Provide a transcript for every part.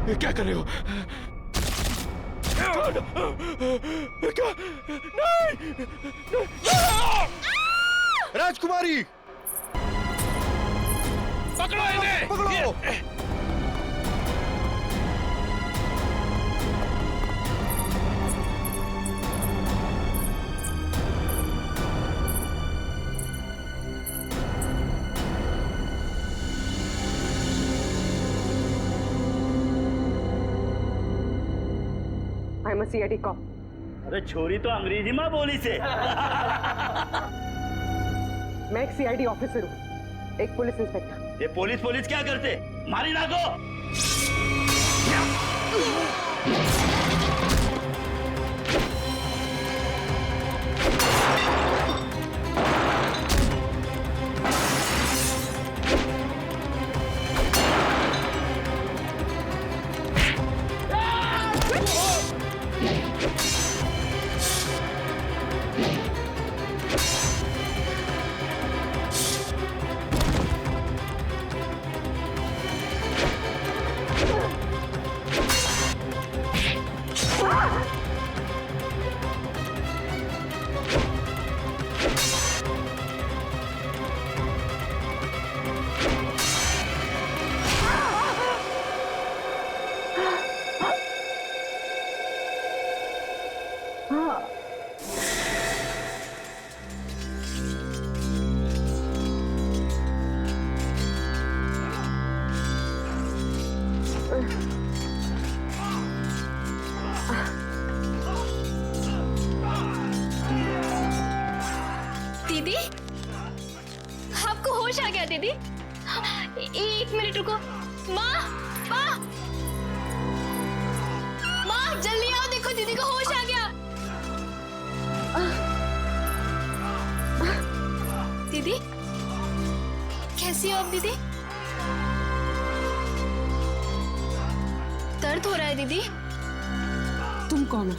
ये क्या कर रहे हो? क्या? नहीं! राजकुमारी, पकड़ो इन्हें! पकड़ो! I'm a CID cop. अरे छोरी तो अंग्रेजी में बोली से। मैं एक CID ऑफिसर हूँ, एक पुलिस इंस्पेक्टर। ये पुलिस क्या करते? मारी नाको। दीदी, आपको होश आ गया दीदी? एक मिनट रुको। माँ, माँ, माँ जल्दी आओ, देखो दीदी को होश आ गया। दीदी, कैसी हो आप दीदी? दर्द हो रहा है दीदी? तुम कौन हो?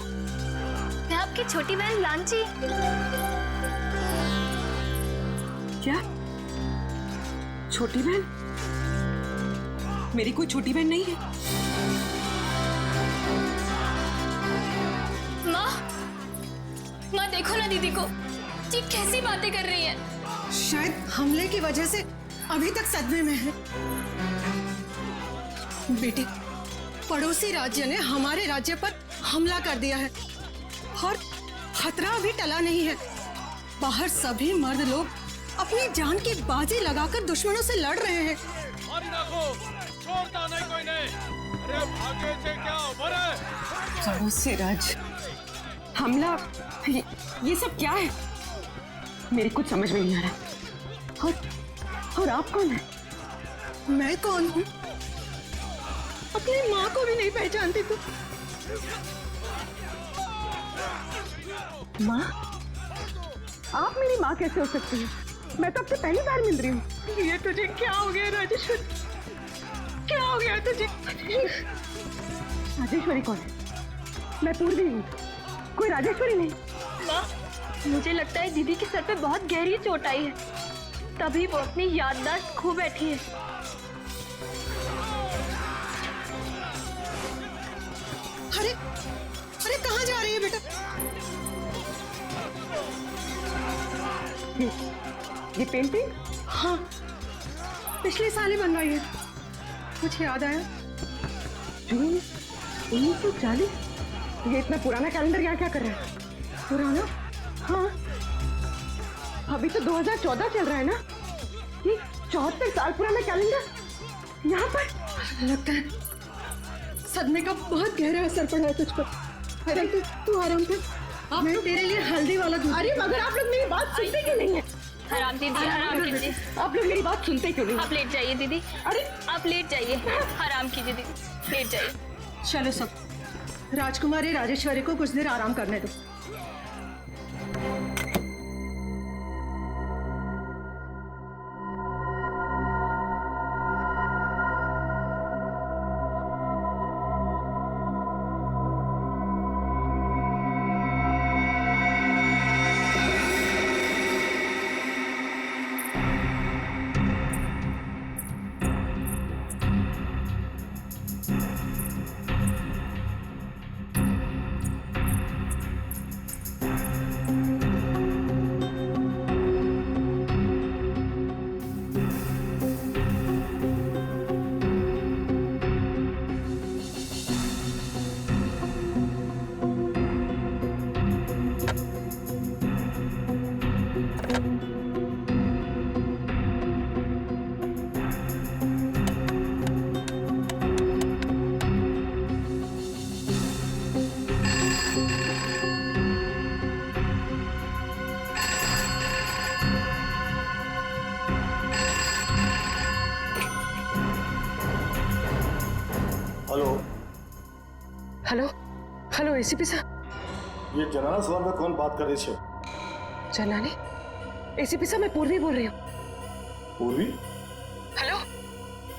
मैं आपकी छोटी बहन लांची। क्या? छोटी बहन? मेरी कोई छोटी बहन नहीं है। माँ, माँ देखो ना दीदी को, ये कैसी बातें कर रही है। शायद हमले की वजह से अभी तक सदमे में है। बेटे, पड़ोसी राज्य ने हमारे राज्य पर हमला कर दिया है और खतरा अभी टला नहीं है। बाहर सभी मर्द लोग अपनी जान की बाजी लगाकर दुश्मनों से लड़ रहे हैं। छोड़ता नहीं कोई नहीं। अरे भागे से क्या बड़े? पड़ोसी राज्य हमला, ये सब क्या है? मेरी कुछ समझ में नहीं आ रहा। और आप कौन है? मैं कौन हूँ? अपनी माँ को भी नहीं पहचानती तू। माँ? आप मेरी माँ कैसे हो सकती है? मैं तो आपसे पहली बार मिल रही हूँ। ये तुझे क्या हो गया राजेश्वरी? क्या हो गया तुझे? राजेश्वरी कौन है? मैं पूर्वी हूँ, कोई राजेश्वरी नहीं। माँ, मुझे लगता है दीदी के सर पे बहुत गहरी चोट आई है, तभी वो अपनी याददाश्त खो बैठी है। अरे अरे कहाँ जा रही है बेटा? ये पेंटिंग? हाँ, पिछले साल ही बनवाई है। कुछ याद आया? जून 1940? ये इतना पुराना कैलेंडर यहाँ क्या कर रहा है? पुराना? हाँ, अभी तो 2014 चल रहा है ना? ये 74 साल पुराना कैलेंडर यहाँ पर? लगता है सदमे का बहुत गहरा असर पड़ा है तुझ पर। अरे तू आराम कर, मैं तेरे लिए हल्दी वाला दूध। अरे मगर आप लोग मेरी बात सुनते क्यों नहीं है? आराम दीदी, आराम कीजिए। आप लोग मेरी बात सुनते क्यों नहीं? आप लेट जाइए दीदी। अरे आप लेट जाइए, आराम कीजिए दीदी, लेट जाइए। चलो सब, राजकुमारी राजेश्वरी को कुछ देर आराम करने दो। हेलो हेलो एसीपी साहब। ये जनाना सलाम में कौन बात कर रही है? जनाने? एसीपी साहब मैं पूर्वी बोल रही हूँ। पूर्वी? हेलो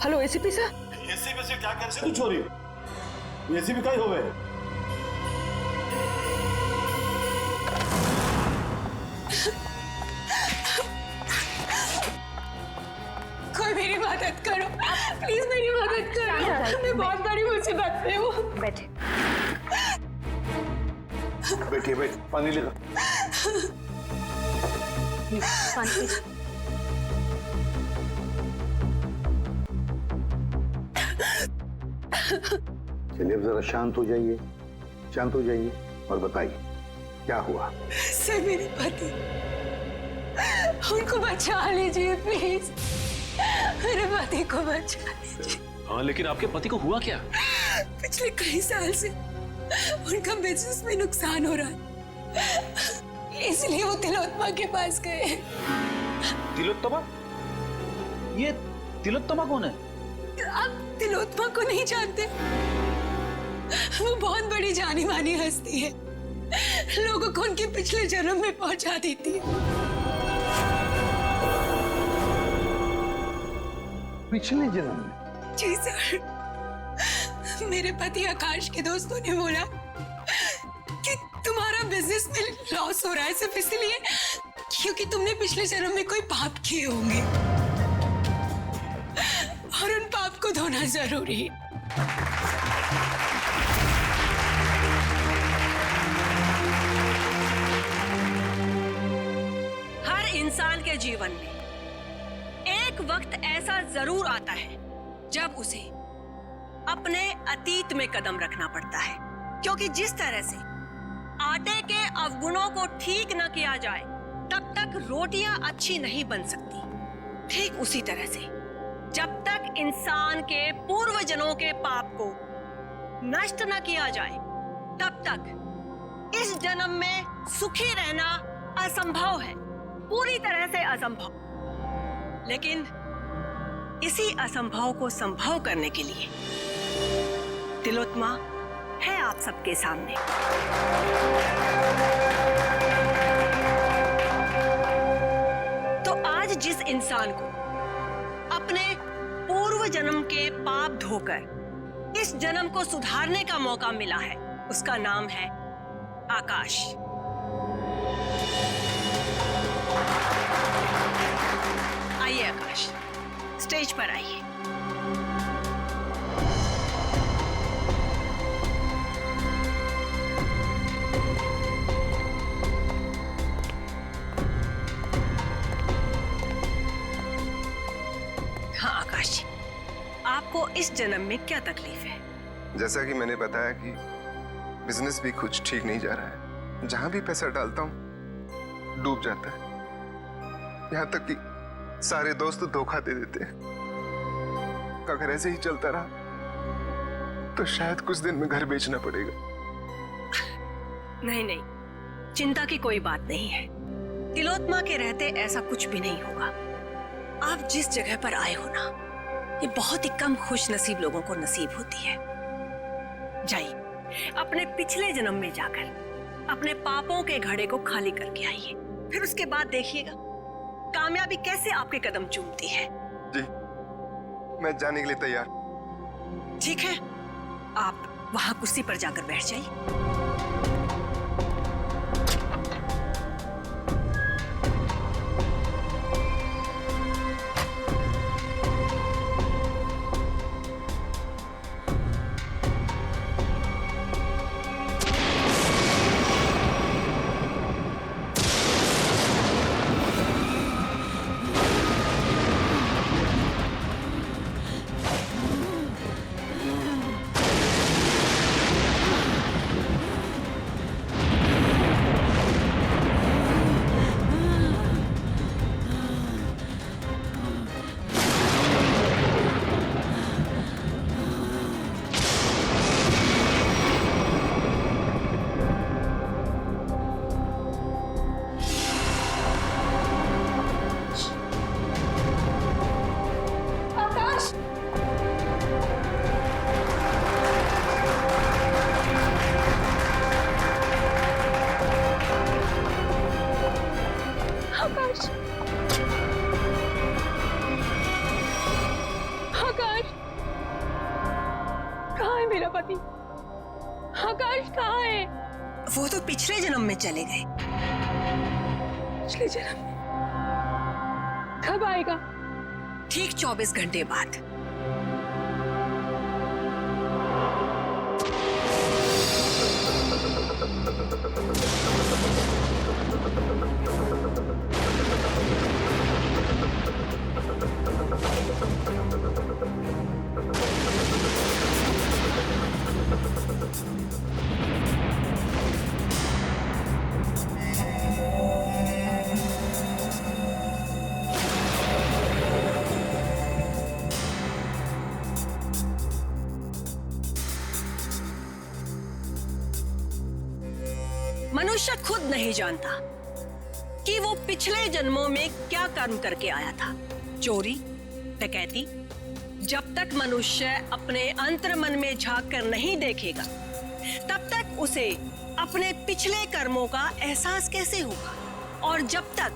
हेलो एसीपी साहब। एसीपी से क्या कर सकती चोरी? एसीपी का ही हो गए। कोई मेरी मदद करो, प्लीज मेरी मदद करो। मैं बहुत बड़ी मुसीबत में हूँ। बैठे। बैठिए बैठ, पानी लेगा। पानी। चलिए अब जरा शांत हो जाइए, शांत हो जाइए और बताइए क्या हुआ। सर मेरे पति, उनको बचा लीजिए प्लीज, मेरे पति को बचा लीजिए। हाँ लेकिन आपके पति को हुआ क्या? पिछले कई साल से उनका बिजनेस में नुकसान हो रहा है, इसलिए वो तिलोत्तमा के पास गए। तिलोत्तमा? ये तिलोत्तमा कौन है? आप तिलोत्तमा को नहीं जानते? वो बहुत बड़ी जानी मानी हस्ती है, लोगों को उनके पिछले जन्म में पहुंचा देती है। पिछले जन्म में? जी सर, मेरे पति आकाश के दोस्तों ने बोला कि तुम्हारा बिजनेस में लॉस हो रहा है सिर्फ इसलिए क्योंकि तुमने पिछले जन्म में कोई पाप किए होंगे और उन पाप को धोना जरूरी है। हर इंसान के जीवन में एक वक्त ऐसा जरूर आता है जब उसे अपने अतीत में कदम रखना पड़ता है, क्योंकि जिस तरह से आटे के अवगुणों को ठीक न किया जाए तब तक रोटियां अच्छी नहीं बन सकती, ठीक उसी तरह से जब तक इंसान के पूर्वजन्मों के पाप को नष्ट न किया जाए तब तक इस जन्म में सुखी रहना असंभव है, पूरी तरह से असंभव। लेकिन इसी असंभव को संभव करने के लिए तिलोत्तमा है आप सबके सामने। तो आज जिस इंसान को अपने पूर्व जन्म के पाप धोकर इस जन्म को सुधारने का मौका मिला है, उसका नाम है आकाश। आइए आकाश, स्टेज पर आइए। हाँ आकाश जी, आपको इस जन्म में क्या तकलीफ है? जैसा कि मैंने बताया कि बिजनेस भी कुछ ठीक नहीं जा रहा है, जहां भी पैसा डालता हूं डूब जाता है, यहां तक कि सारे दोस्त धोखा दे देते हैं। अगर ऐसे ही चलता रहा तो शायद कुछ दिन में घर बेचना पड़ेगा। नहीं नहीं, चिंता की कोई बात नहीं है। तिलोत्तमा के रहते ऐसा कुछ भी नहीं होगा। आप जिस जगह पर आए हो ना, ये बहुत ही कम खुश नसीब लोगों को नसीब होती है। जाइए, अपने पिछले जन्म में जाकर अपने पापों के घड़े को खाली करके आइए, फिर उसके बाद देखिएगा कामयाबी कैसे आपके कदम चूमती है। जी, मैं जाने के लिए तैयार। ठीक है, आप वहां कुर्सी पर जाकर बैठ जाइए। आकाश, आकाश, कहाँ है मेरा पति? आकाश कहाँ है? वो तो पिछले जन्म में चले गए। पिछले जन्म? कब आएगा? ठीक 24 घंटे बाद। मनुष्य खुद नहीं जानता कि वो पिछले जन्मों में क्या कर्म करके आया था। चोरी, डकैती। जब तक मनुष्य अपने अंतर्मन में झांक कर नहीं देखेगा, तब तक उसे अपने पिछले कर्मों का एहसास कैसे होगा? और जब तक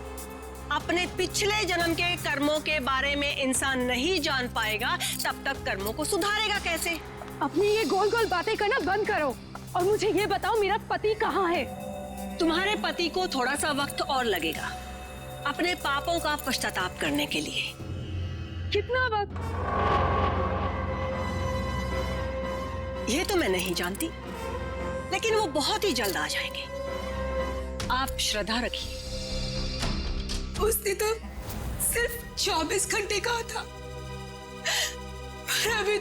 अपने पिछले जन्म के कर्मों के बारे में इंसान नहीं जान पाएगा, तब तक कर्मों को सुधारेगा कैसे? अपनी ये गोल गोल बातें करना बंद करो और मुझे ये बताओ, मेरा पति कहाँ है? तुम्हारे पति को थोड़ा सा वक्त और लगेगा अपने पापों का पश्चाताप करने के लिए। कितना वक्त? ये तो मैं नहीं जानती, लेकिन वो बहुत ही जल्द आ जाएंगे। आप श्रद्धा रखिए। उसने तो सिर्फ 24 घंटे कहा था, पर अभी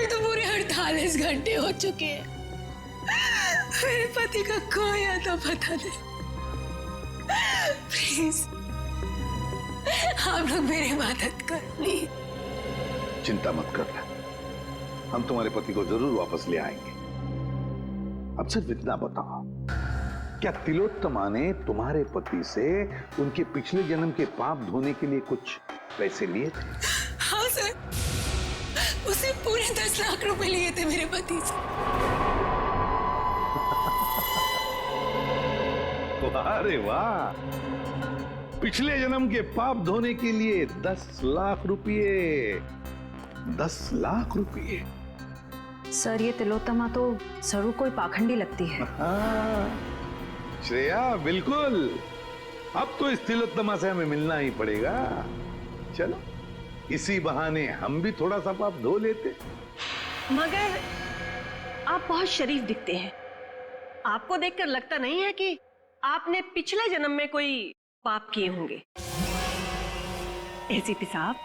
तो पूरे 48 घंटे हो चुके हैं। मेरे पति का खोया तो पता नहीं। प्लीज आप लोग मेरी मदद कर ली। चिंता मत कर, हम तुम्हारे पति को जरूर वापस ले आएंगे। अब सिर्फ इतना बताओ, क्या तिलोत्तमा ने तुम्हारे पति से उनके पिछले जन्म के पाप धोने के लिए कुछ पैसे लिए थे? हाँ सर, उसे पूरे 10 लाख रुपए लिए थे मेरे पति से। अरे वाह, पिछले जन्म के पाप धोने के लिए 10 लाख रुपये। 10 लाख रुपये। सर, ये तिलोत्तमा तो जरूर कोई पाखंडी लगती है। श्रेया, बिल्कुल। अब तो इस तिलोत्तमा से हमें मिलना ही पड़ेगा। चलो, इसी बहाने हम भी थोड़ा सा पाप धो लेते। मगर आप बहुत शरीफ दिखते हैं। आपको देखकर लगता नहीं है कि आपने पिछले जन्म में कोई पाप किए होंगे। एसीपी साहब,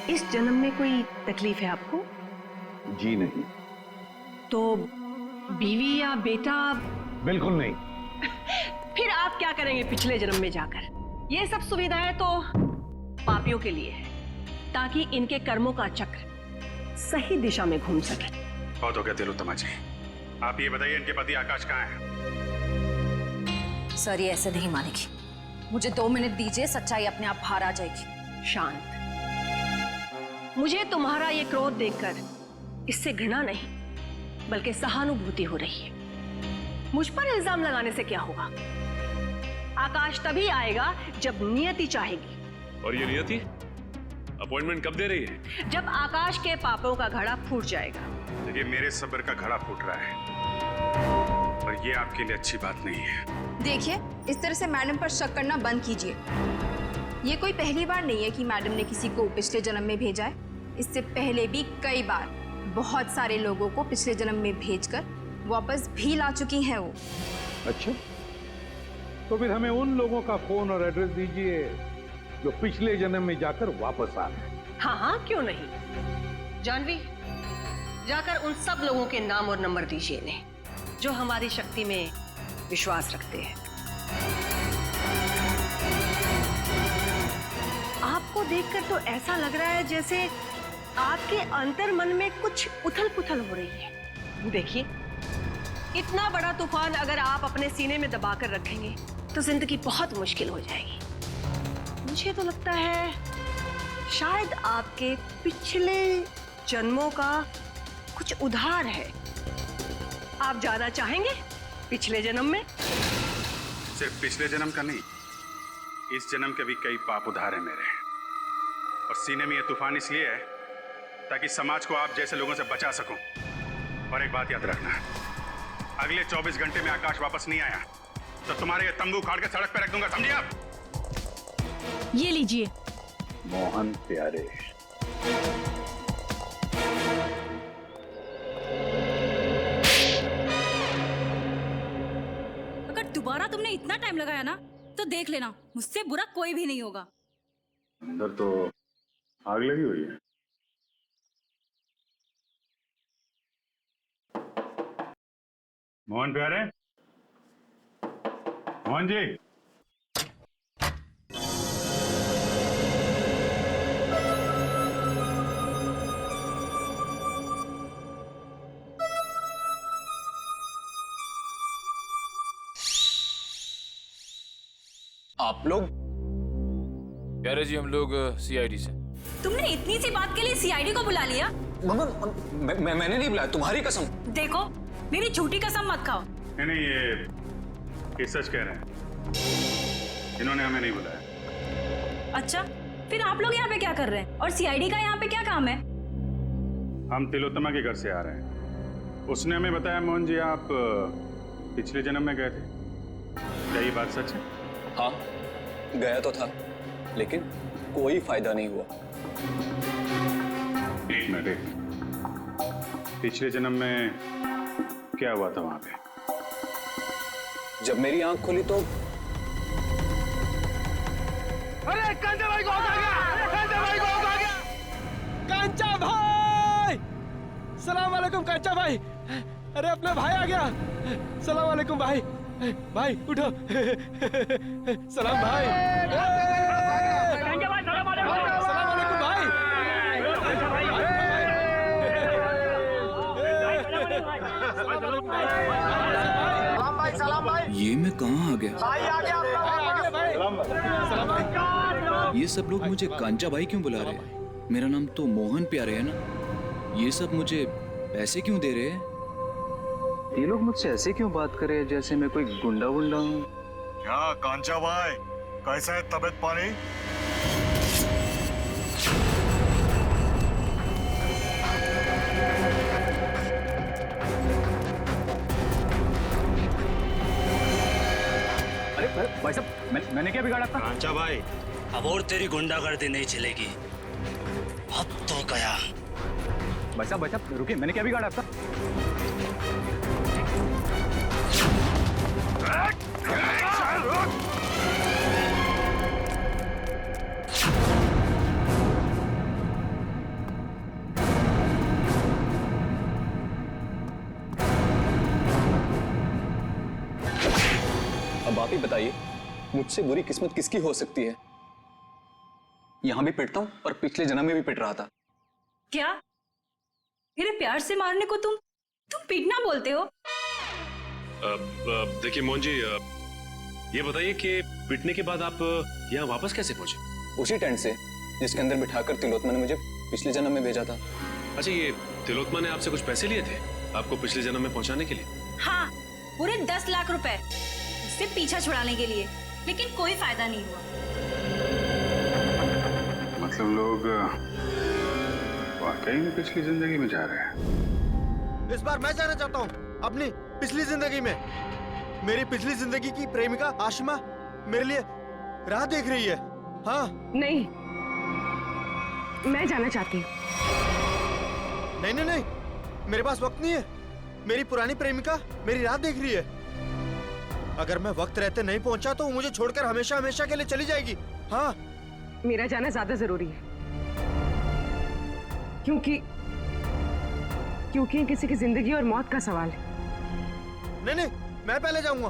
इस जन्म में कोई तकलीफ है आपको? जी नहीं। तो बीवी या बेटा? बिल्कुल नहीं। फिर आप क्या करेंगे पिछले जन्म में जाकर? ये सब सुविधाएं तो पापियों के लिए है, ताकि इनके कर्मों का चक्र सही दिशा में घूम सके। बहुत हो गया तिलोत्तमा जी, आप ये बताइए इनके पति आकाश कहाँ है? सर, ये ऐसे नहीं मानेगी। मुझे 2 मिनट दीजिए, सच्चाई अपने आप बाहर आ जाएगी। शांत। मुझे तुम्हारा ये क्रोध देखकर इससे घृणा नहीं, बल्कि सहानुभूति हो रही है। मुझ पर इल्जाम लगाने से क्या होगा? आकाश तभी आएगा जब नियति चाहेगी। और ये नियति अपॉइंटमेंट कब दे रही है? जब आकाश के पापों का घड़ा फूट जाएगा। देखिए, मेरे सब्र का घड़ा फूट रहा है और ये आपके लिए अच्छी बात नहीं है। देखिए, इस तरह से मैडम पर शक करना बंद कीजिए। ये कोई पहली बार नहीं है कि मैडम ने किसी को पिछले जन्म में भेजा है। इससे पहले भी कई बार बहुत सारे लोगों को पिछले जन्म में भेजकर वापस भी ला चुकी हैं वो। अच्छा, तो फिर हमें उन लोगों का फोन और एड्रेस दीजिए जो पिछले जन्म में जाकर वापस आ गए। हाँ हाँ, क्यों नहीं। जानवी, जाकर उन सब लोगों के नाम और नंबर दीजिए इन्हें, जो हमारी शक्ति में विश्वास रखते हैं। आपको देखकर तो ऐसा लग रहा है जैसे आपके अंतर्मन में कुछ उथल-पुथल हो रही है। देखिए, इतना बड़ा तूफान अगर आप अपने सीने में दबाकर रखेंगे तो जिंदगी बहुत मुश्किल हो जाएगी। मुझे तो लगता है शायद आपके पिछले जन्मों का कुछ उधार है। आप जाना चाहेंगे पिछले जन्म में? सिर्फ पिछले जन्म का नहीं, इस जन्म के भी कई पाप उधार है मेरे। और सीने में ये तूफान इसलिए है ताकि समाज को आप जैसे लोगों से बचा सकूं। और एक बात याद रखना, अगले 24 घंटे में आकाश वापस नहीं आया तो तुम्हारे ये तंबू उखाड़ के सड़क पे रख दूंगा, समझे आप? ये लीजिए। मोहन प्यारे, अगर दोबारा तुमने इतना टाइम लगाया ना तो देख लेना, मुझसे बुरा कोई भी नहीं होगा। अंदर तो आग लगी हुई है। मोहन प्यारे, मोहन जी। आप लोग? प्यारे जी, हम लोग सीआईडी से। तुमने इतनी सी बात के लिए सीआईडी को बुला लिया? मैंने नहीं बुलाया, तुम्हारी कसम। देखो, मेरी झूठी कसम मत खाओ। नहीं, ये सच कह रहे हैं, इन्होंने हमें नहीं बुलाया। अच्छा, फिर आप लोग यहाँ पे क्या कर रहे हैं और सीआईडी का यहाँ पे क्या काम है? हम तिलोत्तमा के घर से आ रहे हैं। उसने हमें बताया मोहन जी आप पिछले जन्म में गए थे, क्या ये बात सच है? हाँ, गया तो था, लेकिन कोई फायदा नहीं हुआ। एक मिनट, पिछले जन्म में क्या हुआ था वहां पे? जब मेरी आंख खुली तो अरे कांचा भाई को आ गया, कांचा भाई को आ गया, कांचा भाई, सलाम वालेकुम कांचा भाई। अरे अपना भाई आ गया, सलाम वालेकुम भाई। भाई उठो, सलाम भाई। कांचा भाई सलाम वालेकुम। सलाम वालेकुम भाई। ये मैं कहाँ आ गया? ये सब लोग मुझे कांचा भाई क्यों बुला रहे हैं? मेरा नाम तो मोहन प्यारे है ना। ये सब मुझे पैसे क्यों दे रहे हैं? ये लोग मुझसे ऐसे क्यों बात कर रहे हैं जैसे मैं कोई गुंडा वुंडा हूँ? क्या कांचा भाई, कैसा है तबीयत पानी? भाई साहब, मैंने क्या बिगाड़ा था? कांचा भाई, अब और तेरी गुंडागर्दी नहीं चलेगी, अब तो गया। भाई साहब रुकिए, मैंने क्या बिगाड़ा था? अब आप ही बताइए, मुझसे बुरी किस्मत किसकी हो सकती है? यहां भी पिटता हूं और पिछले जन्म में भी पिट रहा था। क्या मेरे प्यार से मारने को तुम पीटना बोलते हो? देखिए मोहन जी, ये बताइए कि पिटने के बाद आप यहाँ वापस कैसे पहुंचे? उसी टेंट से जिसके अंदर बिठाकर तिलोत्तमा ने मुझे पिछले जन्म में भेजा था। अच्छा, ये तिलोत्तमा ने आपसे कुछ पैसे लिए थे आपको पिछले जन्म में पहुंचाने के लिए? हाँ, पूरे 10 लाख रुपए उससे पीछा छुड़ाने के लिए, लेकिन कोई फायदा नहीं हुआ। मतलब लोग वाकई में पिछली जिंदगी में जा रहे हैं। इस बार मैं जाना चाहता हूँ अपनी पिछली जिंदगी में। मेरी पिछली जिंदगी की प्रेमिका आशिमा मेरे लिए राह देख रही है। हाँ। नहीं, मैं जाना चाहती हूँ। नहीं नहीं नहीं, मेरे पास वक्त नहीं है। मेरी पुरानी प्रेमिका मेरी राह देख रही है। अगर मैं वक्त रहते नहीं पहुंचा तो वो मुझे छोड़कर हमेशा हमेशा के लिए चली जाएगी। हाँ, मेरा जाना ज्यादा जरूरी है, क्योंकि किसी की जिंदगी और मौत का सवाल है। नहीं नहीं, मैं पहले जाऊंगा।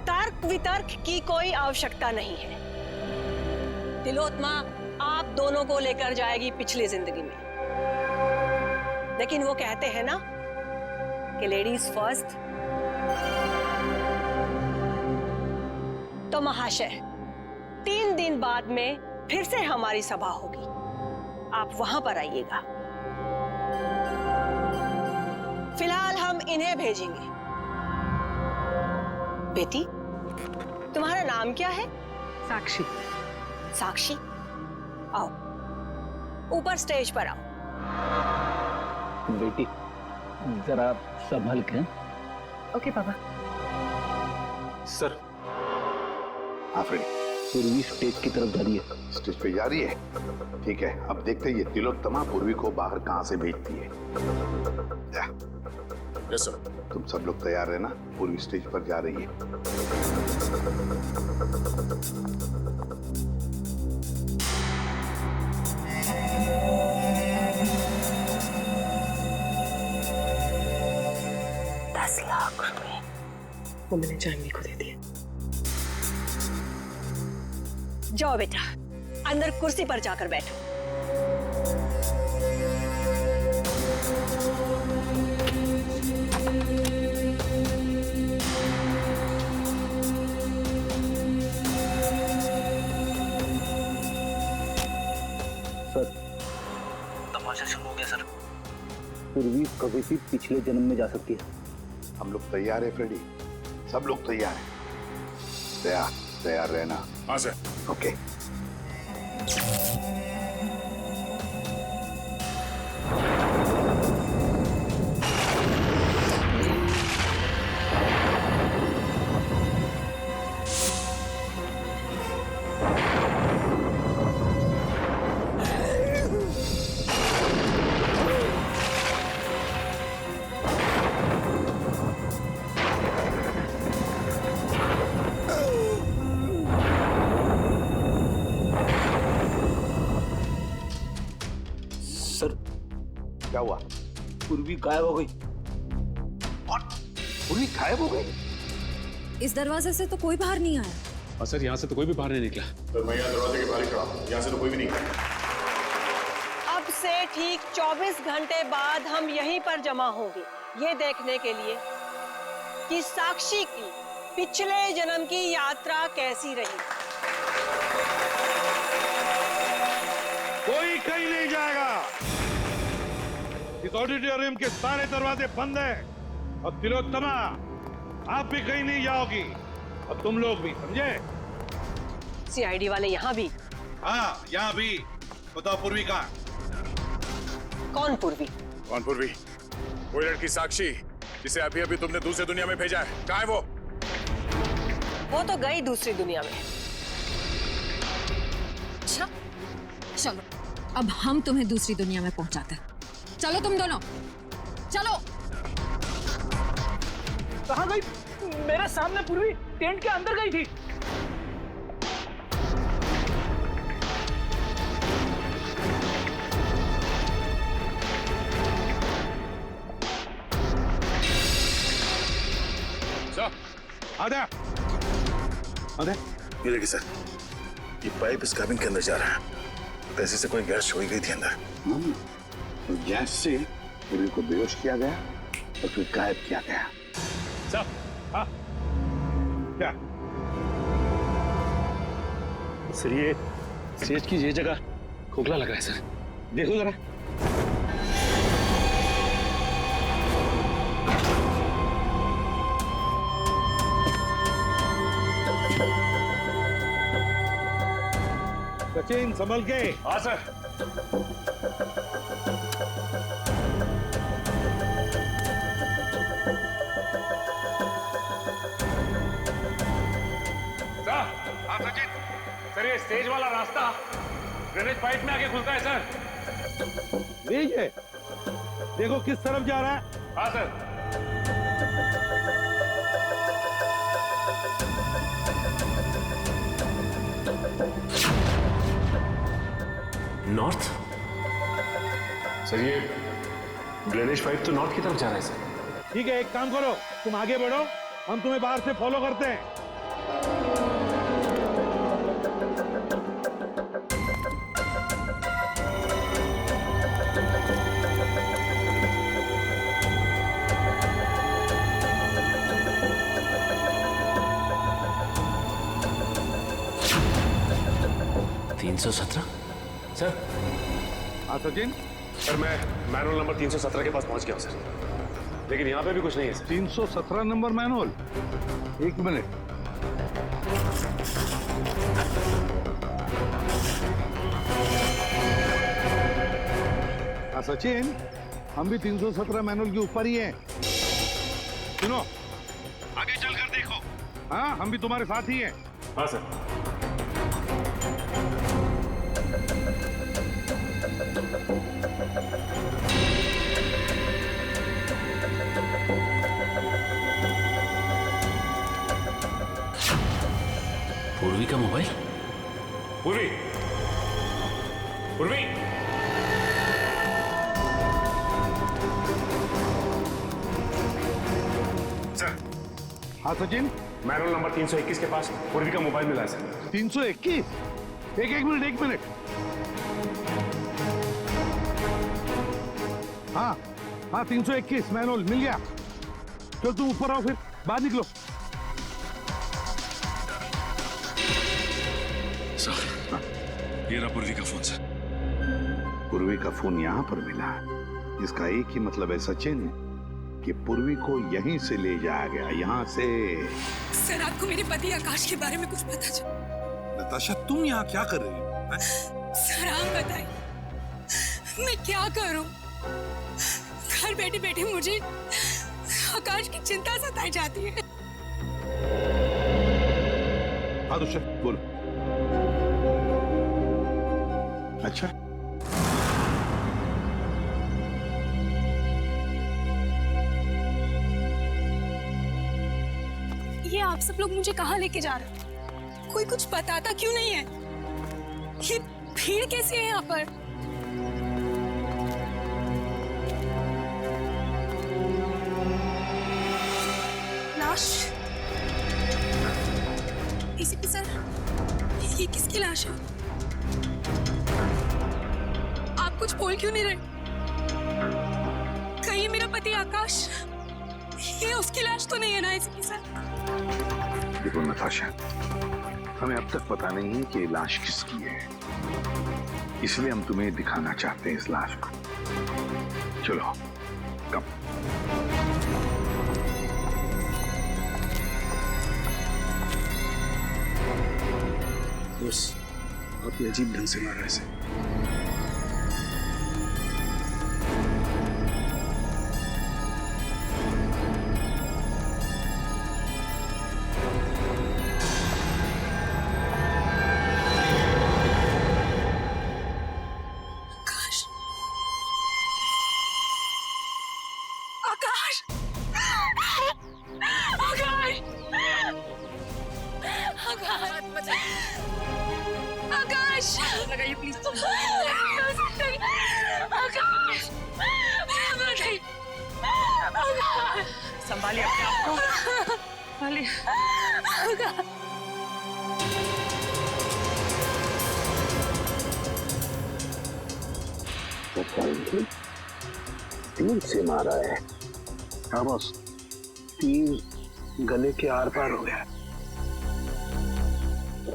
तर्क वितर्क की कोई आवश्यकता नहीं है। तिलोत्तमा आप दोनों को लेकर जाएगी पिछली जिंदगी में, लेकिन वो कहते हैं ना कि लेडीज फर्स्ट। तो महाशय, 3 दिन बाद में फिर से हमारी सभा होगी, आप वहां पर आइएगा। फिलहाल हम इन्हें भेजेंगे। बेटी, तुम्हारा नाम क्या है? साक्षी। साक्षी, आओ ऊपर स्टेज पर आओ। बेटी जरा संभल के। ओके पापा। सर। आफरी पूर्वी स्टेज की तरफ जा रही है। स्टेज पे जा रही है? ठीक है, अब देखते हैं ये तिलोत्तमा पूर्वी को बाहर कहां से भेजती है। जा। Yes sir. तुम सब लोग तैयार रहना, पूर्वी स्टेज पर जा रही है। 10 लाख रुपए वो मैंने जानवी को दे दिए। जाओ बेटा, अंदर कुर्सी पर जाकर बैठो। सर, तमाशा शुरू हो गया सर। पूर्वी कभी भी पिछले जन्म में जा सकती है। हम लोग तैयार है फ्रेडी, सब लोग तैयार हैं। तैयार रहना। हाँ सर। ओके। क्या हुआ? पूर्वी गायब हो गई। पूर्वी गायब हो गई? इस दरवाजे से तो कोई बाहर नहीं आया। और सर यहाँ से तो कोई भी बाहर नहीं निकला। तो मैं यहाँ दरवाजे के बाहर खड़ा हूँ, यहाँ से तो कोई भी नहीं गया। अब से ठीक 24 घंटे बाद हम यहीं पर जमा होंगे, ये देखने के लिए कि साक्षी की पिछले जन्म की यात्रा कैसी रही। कोई कहीं नहीं जाएगा। इस ऑडिटोरियम के सारे दरवाजे बंद हैं और तिलोत्तमा आप भी कहीं नहीं जाओगी और तुम लोग भी, समझे? सीआईडी वाले यहाँ भी? हाँ, यहाँ भी। बताओ पूर्वी कहाँ? कौन पूर्वी? कौन पूर्वी? वो लड़की साक्षी जिसे अभी अभी तुमने दूसरी दुनिया में भेजा है, कहाँ है वो? वो तो गई दूसरी दुनिया में। अच्छा, चलो अब हम तुम्हें दूसरी दुनिया में पहुंचाते हैं। चलो तुम दोनों, चलो। कहाँ गई? मेरे सामने पूर्वी टेंट के अंदर गई थी। आधा ये देखिए सर, ये पाइप इस कैबिन के अंदर जा रहा है। पैसे से कोई गैस छोड़ी गई थी अंदर। गैस से पूर्वी को बेहोश किया गया और फिर गायब किया गया। सर, हाँ, क्या? सर ये स्टेज की ये जगह खोखला लग रहा है सर, देखो जरा। सचिन संभल के। हाँ सर। सर ये स्टेज वाला रास्ता ड्रेनेज पाइप में आके खुलता है सर। ठीक है, देखो किस तरफ जा रहा है। हाँ सर। नॉर्थ? सर ये ड्रेनेज पाइप तो नॉर्थ की तरफ जा रहा है सर। ठीक है, एक काम करो, तुम आगे बढ़ो, हम तुम्हें बाहर से फॉलो करते हैं। सर। हाँ सचिन? सर मैं मैनुअल नंबर 317 के पास पहुंच गया हूं सर। लेकिन यहाँ पे भी कुछ नहीं है सर। 317 number manual. एक मिनट। सचिन, हम भी 317 मैनुअल के ऊपर ही हैं। सुनो, आगे चलकर देखो। हाँ, हम भी तुम्हारे साथ ही हैं। हाँ सर। पूर्वी का मोबाइल। पूर्वी, पूर्वी। सर। हाँ सचिन, मैनुअल नंबर 321 के पास पूर्वी का मोबाइल मिला है सर। 321? एक मिनट। हाँ 321 मैनुअल मिल गया। चल तुम ऊपर आओ, फिर बाहर निकलो। सर, ये रहा पूर्वी का फोन सर। पूर्वी का फोन यहाँ पर मिला, इसका एक ही मतलब है सचिन कि पूर्वी को यहीं से ले जाया गया, यहाँ से। सर, आपको मेरे पति आकाश के बारे में कुछ पता चला? नताशा, तुम यहाँ क्या कर रही हो? सर, आप बताइए, मैं क्या करूं? घर बैठे बैठे मुझे आकाश की चिंता सताई जाती है। हाँ दुष्यंत, बोलो। अच्छा, ये आप सब लोग मुझे कहाँ लेके जा रहे हैं? कोई कुछ बताता क्यों नहीं है? ये भीड़ कैसी है यहाँ पर? लाश? एसीपी सर, ये किसकी लाश है? आप कुछ बोल क्यों नहीं रहे? कहीं मेरा पति आकाश, ये उसकी लाश तो नहीं है ना एसीपी सर? देखो नताशा, हमें अब तक पता नहीं है कि लाश किसकी है, इसलिए हम तुम्हें दिखाना चाहते हैं इस लाश को। चलो, कम। दोस्त, आपने अजीब ढंग से मारा इसे। लगाइए प्लीज। संभालिए अपने आप को, संभालिए। तीर से मारा है। हाँ बॉस, तीर गले के आर पार हो गया।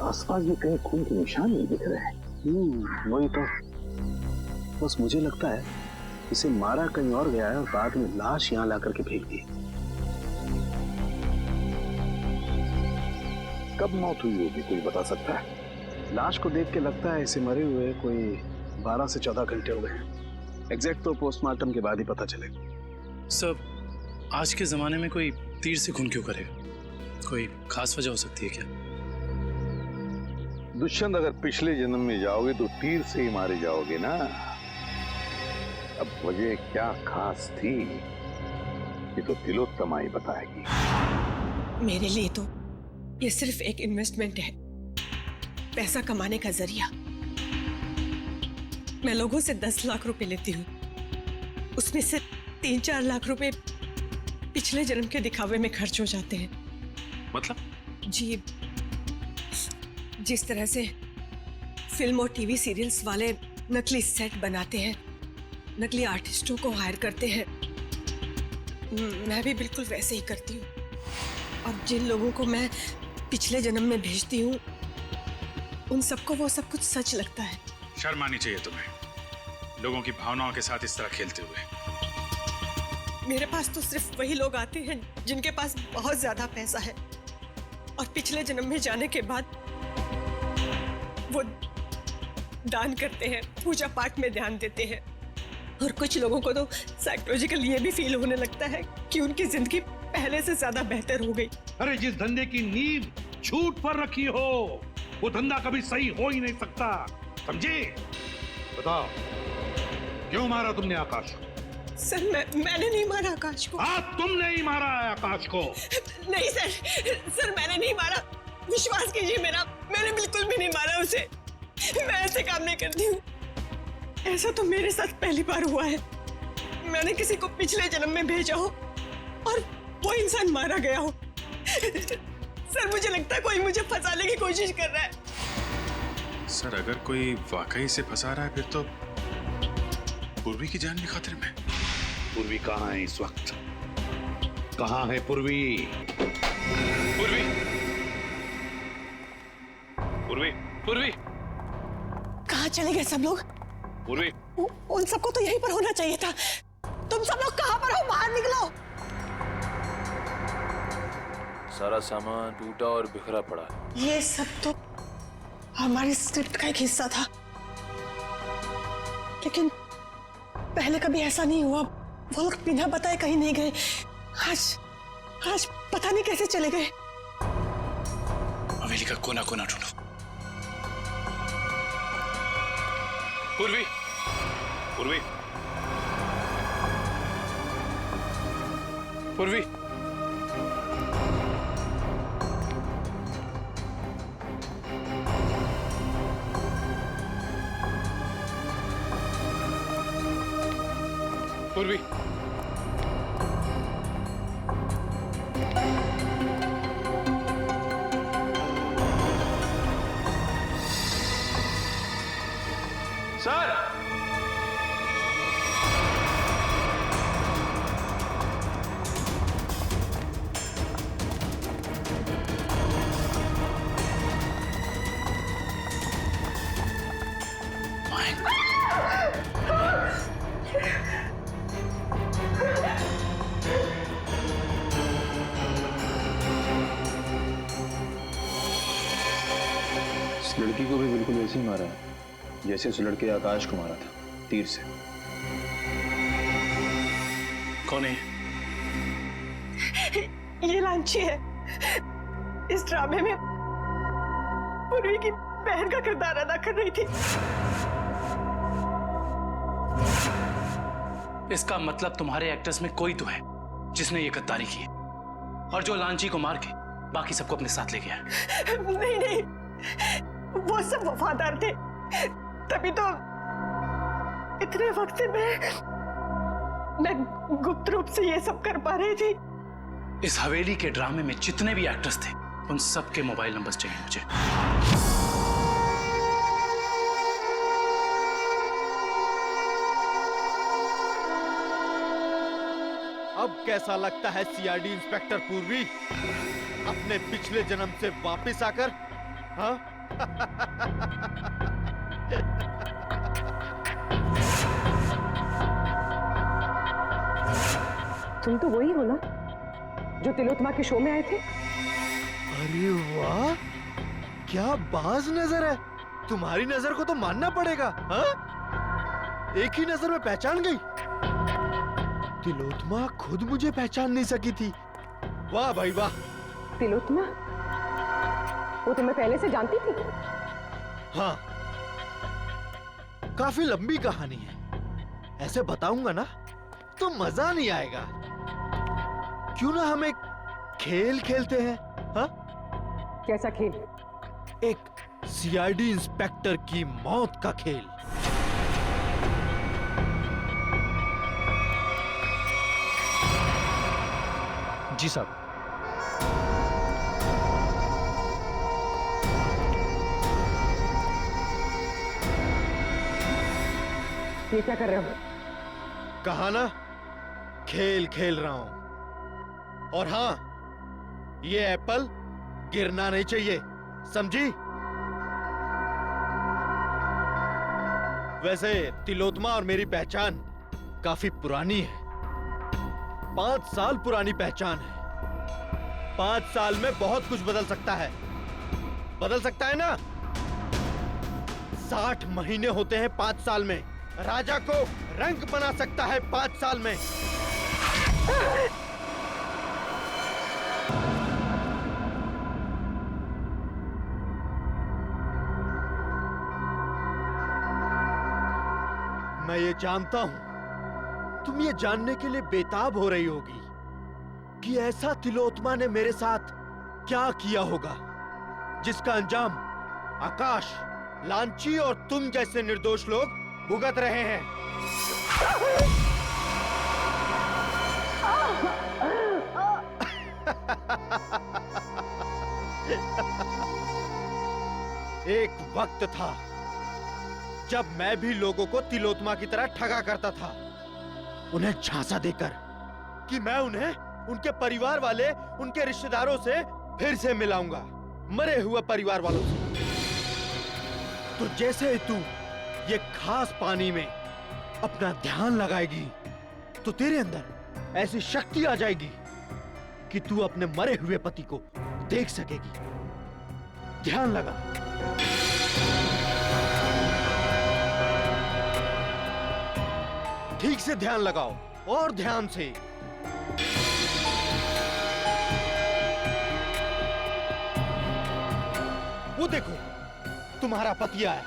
आसपास भी कहीं खून के निशान नहीं दिख रहे हैं। वही तो, बस मुझे लगता है इसे मारा कहीं और गया है और बाद में लाश यहाँ ला करके फेंक दी। कब मौत हुई होगी, कोई बता सकता है? लाश को देख के लगता है इसे मरे हुए कोई 12 से 14 घंटे हो गए। एग्जैक्ट तो पोस्टमार्टम के बाद ही पता चलेगा। सर, आज के जमाने में कोई तीर से खून क्यों करेगा? कोई खास वजह हो सकती है क्या? दुष्यंत, अगर पिछले जन्म में जाओगे तो तीर से ही मारे जाओगे ना। अब वजह क्या खास थी, ये तो तिलोत्तमा ही बताएगी। मेरे लिए तो ये सिर्फ एक इन्वेस्टमेंट है, पैसा कमाने का जरिया। मैं लोगों से 10 लाख रुपए लेती हूँ, उसमें से 3-4 लाख रुपए पिछले जन्म के दिखावे में खर्च हो जाते हैं। मतलब? जी, जिस तरह से फिल्म और टीवी सीरियल्स वाले नकली सेट बनाते हैं, नकली आर्टिस्टों को हायर करते हैं, मैं भी बिल्कुल वैसे ही करती हूँ। और जिन लोगों को मैं पिछले जन्म में भेजती हूँ, उन सबको वो सब कुछ सच लगता है। शर्म आनी चाहिए तुम्हें, लोगों की भावनाओं के साथ इस तरह खेलते हुए। मेरे पास तो सिर्फ वही लोग आते हैं जिनके पास बहुत ज्यादा पैसा है और पिछले जन्म में जाने के बाद वो दान करते हैं, पूजा पाठ में ध्यान देते हैं। और कुछ लोगों को तो साइकोलॉजिकल ये भी फील होने लगता है कि उनकी जिंदगी पहले से ज्यादा बेहतर हो गई। अरे जिस धंधे की नींव छूट पर रखी हो वो धंधा कभी सही हो ही नहीं सकता, समझे? बताओ क्यों मारा तुमने आकाश को? सर मैंने नहीं मारा आकाश को। हाँ तुमने ही मारा है आकाश को। नहीं सर मैंने नहीं मारा, विश्वास कीजिए मेरा, मैंने बिल्कुल भी नहीं मारा उसे। मैं ऐसे काम नहीं करती हूँ। ऐसा तो मेरे साथ पहली बार हुआ है। मैंने किसी को पिछले जन्म में भेजा हो और वो इंसान मारा गया हो। सर मुझे लगता है कोई मुझे फंसाने की कोशिश कर रहा है। सर अगर कोई वाकई से फंसा रहा है फिर तो पूर्वी की जान भी खतरे में। पूर्वी कहाँ है इस वक्त? कहाँ है पूर्वी? पूर्वी, पूर्वी, पूर्वी, कहाँ चले गए सब लोग? पूर्वी, उन सबको तो यहीं पर होना चाहिए था। तुम सब लोग कहाँ पर हो? बाहर निकलो। सारा सामान टूटा और बिखरा पड़ा है। ये सब तो हमारी स्क्रिप्ट का एक हिस्सा था, लेकिन पहले कभी ऐसा नहीं हुआ। वो लोग बिना बताए कहीं नहीं गए। आज पता नहीं कैसे चले गए। हवेली का कोना कोना ढूंढो। पूर्वी, पूर्वी, पूर्वी, पूर्वी, सर इस लड़की को भी बिल्कुल ऐसे ही मारा है जैसे उस लड़के आकाश को मारा था, तीर से। कौन है? ये लांची है। इस ड्रामे में पूर्वी की बहन का किरदार अदा कर रही थी। इसका मतलब तुम्हारे एक्टर्स में कोई तो है जिसने ये गद्दारी की है और जो लांची को मार के बाकी सबको अपने साथ ले गया। नहीं, वो सब वफादार थे, तभी तो इतने वक्त से मैं गुप्त रूप से ये सब कर पा रही थी। इस हवेली के ड्रामे में जितने भी एक्टर्स थे उन सबके मोबाइल नंबर्स चाहिए मुझे। अब कैसा लगता है सीआईडी इंस्पेक्टर पूर्वी अपने पिछले जन्म से वापस आकर? हाँ? तुम तो वही हो ना जो तिलोत्तमा के शो में आए थे? अरे वाह, क्या बाज नजर है। तुम्हारी नजर को तो मानना पड़ेगा। हाँ? एक ही नजर में पहचान गई। तिलोत्तमा खुद मुझे पहचान नहीं सकी थी। वाह भाई वाह। तिलोत्तमा वो तुम्हें पहले से जानती थी? हाँ, काफी लंबी कहानी है। ऐसे बताऊंगा ना तो मजा नहीं आएगा। क्यों ना हम एक खेल खेलते हैं? हाँ? कैसा खेल? एक सीआईडी इंस्पेक्टर की मौत का खेल। जी साहब। ये क्या कर रहे हो? कहा ना खेल खेल रहा हूं। और हाँ, ये एप्पल गिरना नहीं चाहिए, समझी? वैसे तिलोत्तमा और मेरी पहचान काफी पुरानी है। 5 साल पुरानी पहचान है। 5 साल में बहुत कुछ बदल सकता है। बदल सकता है ना? 60 महीने होते हैं 5 साल में। राजा को रंग बना सकता है 5 साल में। मैं ये जानता हूं, तुम ये जानने के लिए बेताब हो रही होगी कि ऐसा तिलोत्मा ने मेरे साथ क्या किया होगा जिसका अंजाम आकाश, लांची और तुम जैसे निर्दोष लोग भुगत रहे हैं। एक वक्त था जब मैं भी लोगों को तिलोत्मा की तरह ठगा करता था, उन्हें झांसा देकर कि मैं उन्हें उनके परिवार वाले, उनके रिश्तेदारों से फिर से मिलाऊंगा, मरे हुए परिवार वालों से। तो जैसे ही तू ये खास पानी में अपना ध्यान लगाएगी तो तेरे अंदर ऐसी शक्ति आ जाएगी कि तू अपने मरे हुए पति को देख सकेगी। ध्यान लगा। ठीक से ध्यान लगाओ और ध्यान से। वो देखो, तुम्हारा पति आया।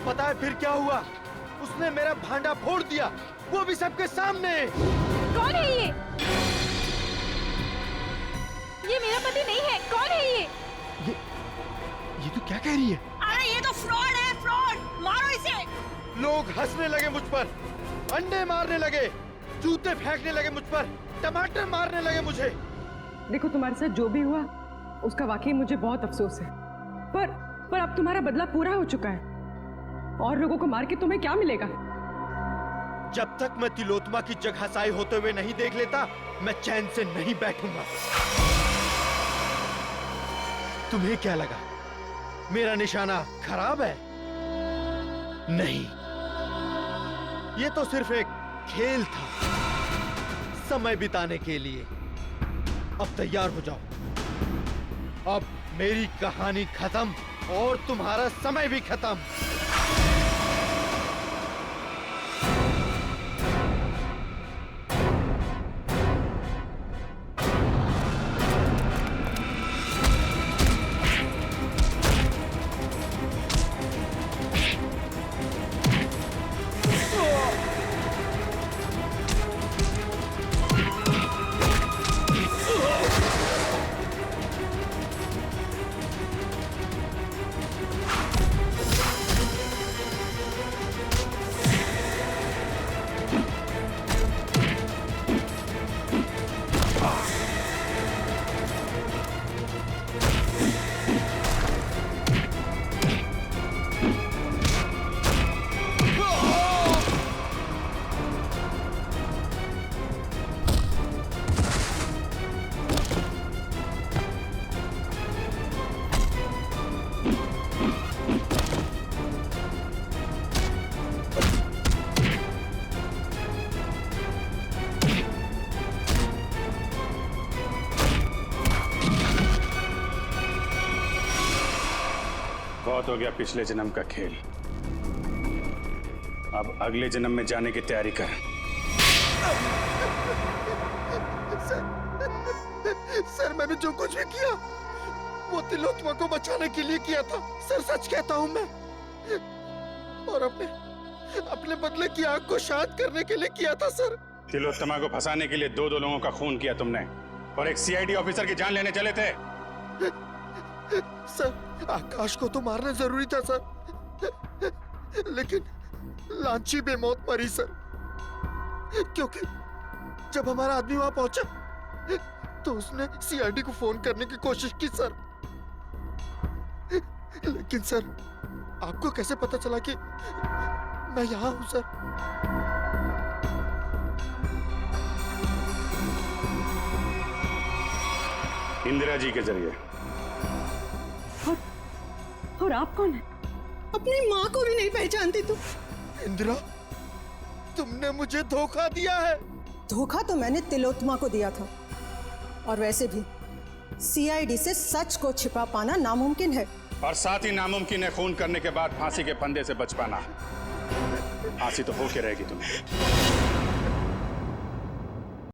पता है फिर क्या हुआ? उसने मेरा भांडा फोड़ दिया, वो भी सबके सामने। कौन है ये? ये मेरा पति नहीं है। कौन है ये? ये तो क्या कह रही है? अरे ये तो फ्रॉड है, फ्रॉड। मारो इसे। लोग हंसने लगे मुझ पर, अंडे मारने लगे, जूते फेंकने लगे मुझ पर, टमाटर मारने लगे मुझे। देखो, तुम्हारे साथ जो भी हुआ उसका वाकई मुझे बहुत अफसोस है, पर अब तुम्हारा बदला पूरा हो चुका है और लोगों को मार के तुम्हें क्या मिलेगा? जब तक मैं तिलोत्मा की जगहसाई होते हुए नहीं देख लेता, मैं चैन से नहीं बैठूंगा। तुम्हें क्या लगा मेरा निशाना खराब है? नहीं, ये तो सिर्फ एक खेल था, समय बिताने के लिए। अब तैयार हो जाओ। अब मेरी कहानी खत्म और तुम्हारा समय भी खत्म। बहुत हो गया पिछले जन्म का खेल। अब अगले जन्म में जाने की तैयारी कर। सर, मैंने जो कुछ भी किया वो तिलोत्मा को बचाने के लिए किया था। सर, सच कहता हूँ मैं, और अपने बदले की आग को शांत करने के लिए किया था सर। तिलोत्तमा को फंसाने के लिए दो लोगों का खून किया तुमने और एक सीआईडी ऑफिसर की जान लेने चले थे। सर, आकाश को तो मारना जरूरी था सर, लेकिन लांची बेमौत मरी सर, क्योंकि जब हमारा आदमी वहां पहुंचा तो उसने सीआईडी को फोन करने की कोशिश की सर। लेकिन सर, आपको कैसे पता चला कि मैं यहाँ हूँ सर? इंदिरा जी के जरिए। और आप कौन है? अपनी माँ को भी नहीं पहचानती तू। इंदिरा, तुमने मुझे धोखा दिया है। धोखा तो मैंने तिलोत्तमा को दिया था, और वैसे भी सीआईडी से सच को छिपा पाना नामुमकिन है। और साथ ही नामुमकिन है खून करने के बाद फांसी के फंदे से बच पाना। फांसी तो होके रहेगी तुम्हें।